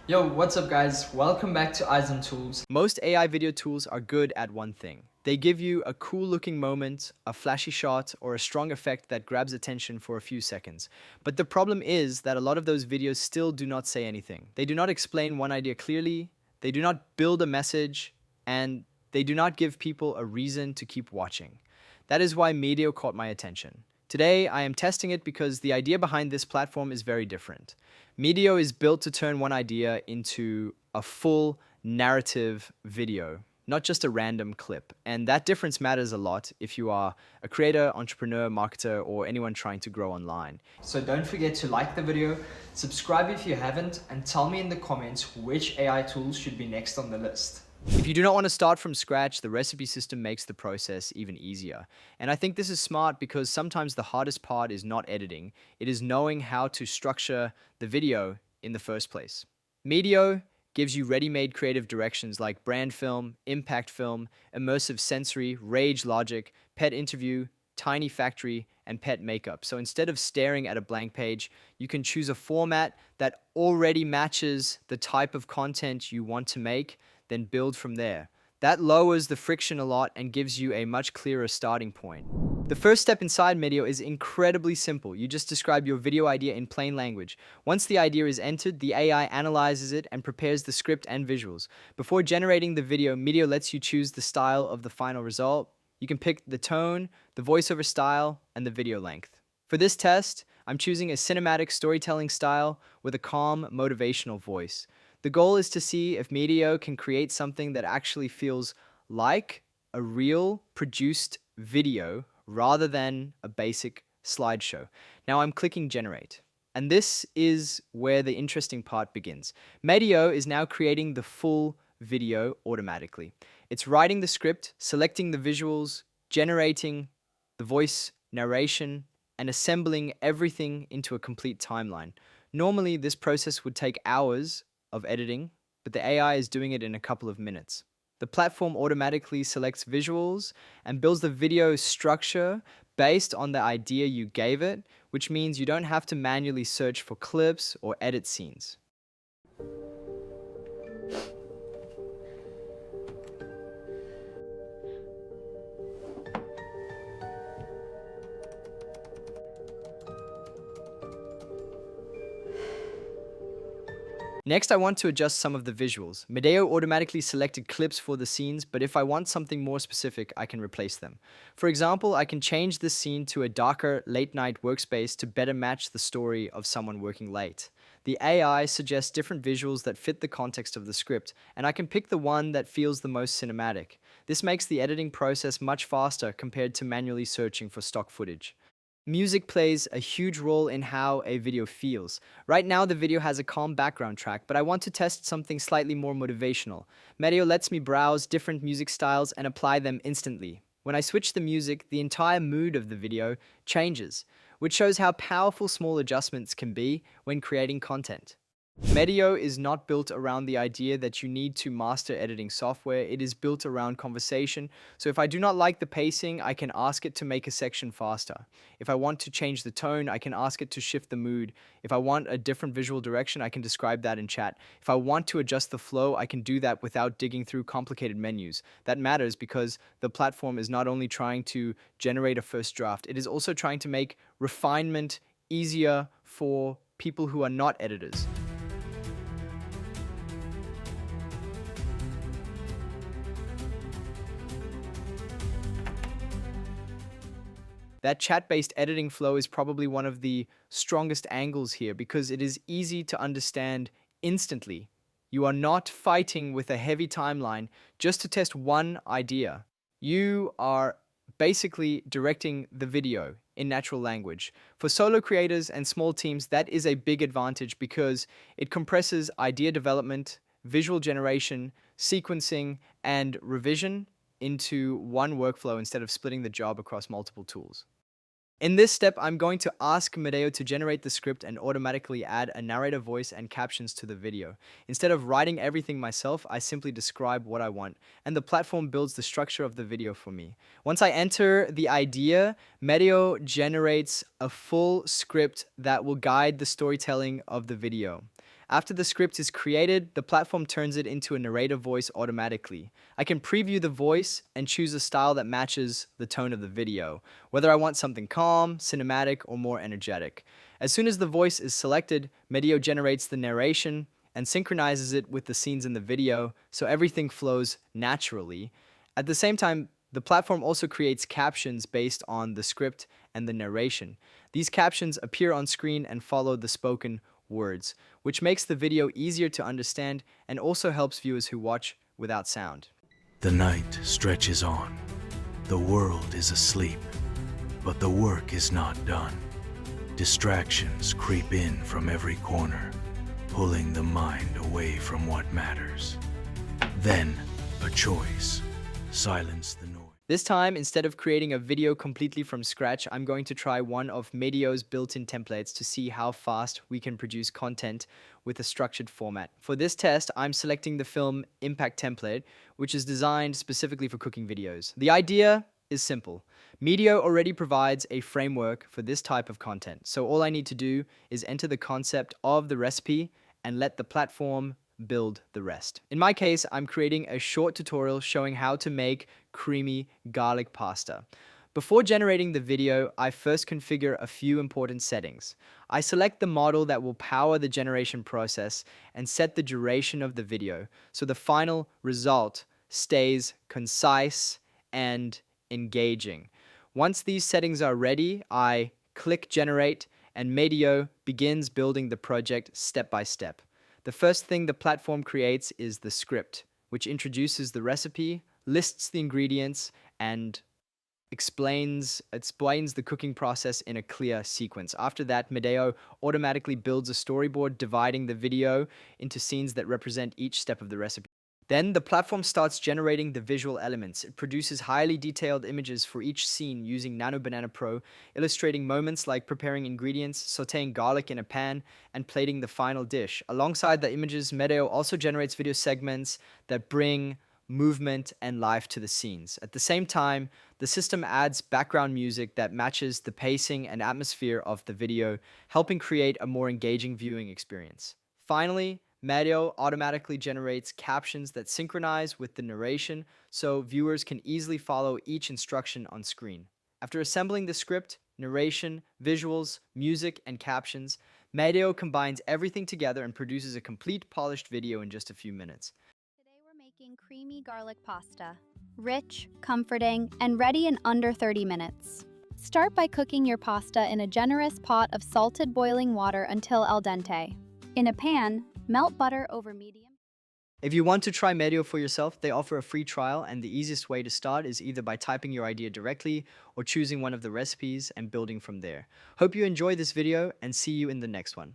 Yo, what's up guys? Welcome back to AiZenTools. Most AI video tools are good at one thing. They give you a cool looking moment, a flashy shot, or a strong effect that grabs attention for a few seconds. But the problem is that a lot of those videos still do not say anything. They do not explain one idea clearly, they do not build a message, and they do not give people a reason to keep watching. That is why Medio caught my attention. Today, I am testing it because the idea behind this platform is very different. Medio is built to turn one idea into a full narrative video, not just a random clip. And that difference matters a lot if you are a creator, entrepreneur, marketer, or anyone trying to grow online. So don't forget to like the video, subscribe if you haven't, and tell me in the comments which AI tools should be next on the list. If you do not want to start from scratch, the recipe system makes the process even easier. And I think this is smart because sometimes the hardest part is not editing, it is knowing how to structure the video in the first place. Medio gives you ready-made creative directions like brand film, impact film, immersive sensory, rage logic, pet interview, tiny factory, and pet makeup. So instead of staring at a blank page, you can choose a format that already matches the type of content you want to make, then build from there. That lowers the friction a lot and gives you a much clearer starting point. The first step inside Medio is incredibly simple. You just describe your video idea in plain language. Once the idea is entered, the AI analyzes it and prepares the script and visuals. Before generating the video, Medio lets you choose the style of the final result. You can pick the tone, the voiceover style, and the video length. For this test, I'm choosing a cinematic storytelling style with a calm, motivational voice. The goal is to see if Medio can create something that actually feels like a real produced video rather than a basic slideshow. Now I'm clicking generate. And this is where the interesting part begins. Medio is now creating the full video automatically. It's writing the script, selecting the visuals, generating the voice narration, and assembling everything into a complete timeline. Normally, this process would take hours of editing, but the AI is doing it in a couple of minutes. The platform automatically selects visuals and builds the video structure based on the idea you gave it, which means you don't have to manually search for clips or edit scenes. Next, I want to adjust some of the visuals. Medeo automatically selected clips for the scenes, but if I want something more specific, I can replace them. For example, I can change this scene to a darker late-night workspace to better match the story of someone working late. The AI suggests different visuals that fit the context of the script, and I can pick the one that feels the most cinematic. This makes the editing process much faster compared to manually searching for stock footage. Music plays a huge role in how a video feels. Right now, the video has a calm background track, but I want to test something slightly more motivational. Medio lets me browse different music styles and apply them instantly. When I switch the music, the entire mood of the video changes, which shows how powerful small adjustments can be when creating content. Medio is not built around the idea that you need to master editing software. It is built around conversation. So if I do not like the pacing, I can ask it to make a section faster. If I want to change the tone, I can ask it to shift the mood. If I want a different visual direction, I can describe that in chat. If I want to adjust the flow, I can do that without digging through complicated menus. That matters because the platform is not only trying to generate a first draft, it is also trying to make refinement easier for people who are not editors. That chat-based editing flow is probably one of the strongest angles here because it is easy to understand instantly. You are not fighting with a heavy timeline just to test one idea. You are basically directing the video in natural language. For solo creators and small teams, that is a big advantage because it compresses idea development, visual generation, sequencing, and revision into one workflow instead of splitting the job across multiple tools. In this step, I'm going to ask Medeo to generate the script and automatically add a narrator voice and captions to the video. Instead of writing everything myself, I simply describe what I want, and the platform builds the structure of the video for me. Once I enter the idea, Medeo generates a full script that will guide the storytelling of the video. After the script is created, the platform turns it into a narrator voice automatically. I can preview the voice and choose a style that matches the tone of the video, whether I want something calm, cinematic, or more energetic. As soon as the voice is selected, Medio generates the narration and synchronizes it with the scenes in the video so everything flows naturally. At the same time, the platform also creates captions based on the script and the narration. These captions appear on screen and follow the spoken words, which makes the video easier to understand and also helps viewers who watch without sound. The night stretches on. The world is asleep, but the work is not done. Distractions creep in from every corner, pulling the mind away from what matters. Then, a choice. Silence the noise. This time, instead of creating a video completely from scratch, I'm going to try one of Medio's built-in templates to see how fast we can produce content with a structured format. For this test, I'm selecting the film Impact template, which is designed specifically for cooking videos. The idea is simple. Medio already provides a framework for this type of content, so all I need to do is enter the concept of the recipe and let the platform build the rest. In my case, I'm creating a short tutorial showing how to make creamy garlic pasta. Before generating the video, I first configure a few important settings. I select the model that will power the generation process and set the duration of the video so the final result stays concise and engaging. Once these settings are ready, I click generate and Medio begins building the project step by step. The first thing the platform creates is the script, which introduces the recipe, lists the ingredients, and explains the cooking process in a clear sequence. After that, Medeo automatically builds a storyboard dividing the video into scenes that represent each step of the recipe. Then the platform starts generating the visual elements. It produces highly detailed images for each scene using Nano Banana Pro, illustrating moments like preparing ingredients, sauteing garlic in a pan, and plating the final dish. Alongside the images, Medeo also generates video segments that bring movement and life to the scenes. At the same time, the system adds background music that matches the pacing and atmosphere of the video, helping create a more engaging viewing experience. Finally, Medio automatically generates captions that synchronize with the narration so viewers can easily follow each instruction on screen. After assembling the script, narration, visuals, music, and captions, Medio combines everything together and produces a complete polished video in just a few minutes. Today we're making creamy garlic pasta. Rich, comforting, and ready in under 30 minutes. Start by cooking your pasta in a generous pot of salted boiling water until al dente. In a pan, melt butter over medium. If you want to try Medio for yourself, they offer a free trial, and the easiest way to start is either by typing your idea directly or choosing one of the recipes and building from there. Hope you enjoyed this video and see you in the next one.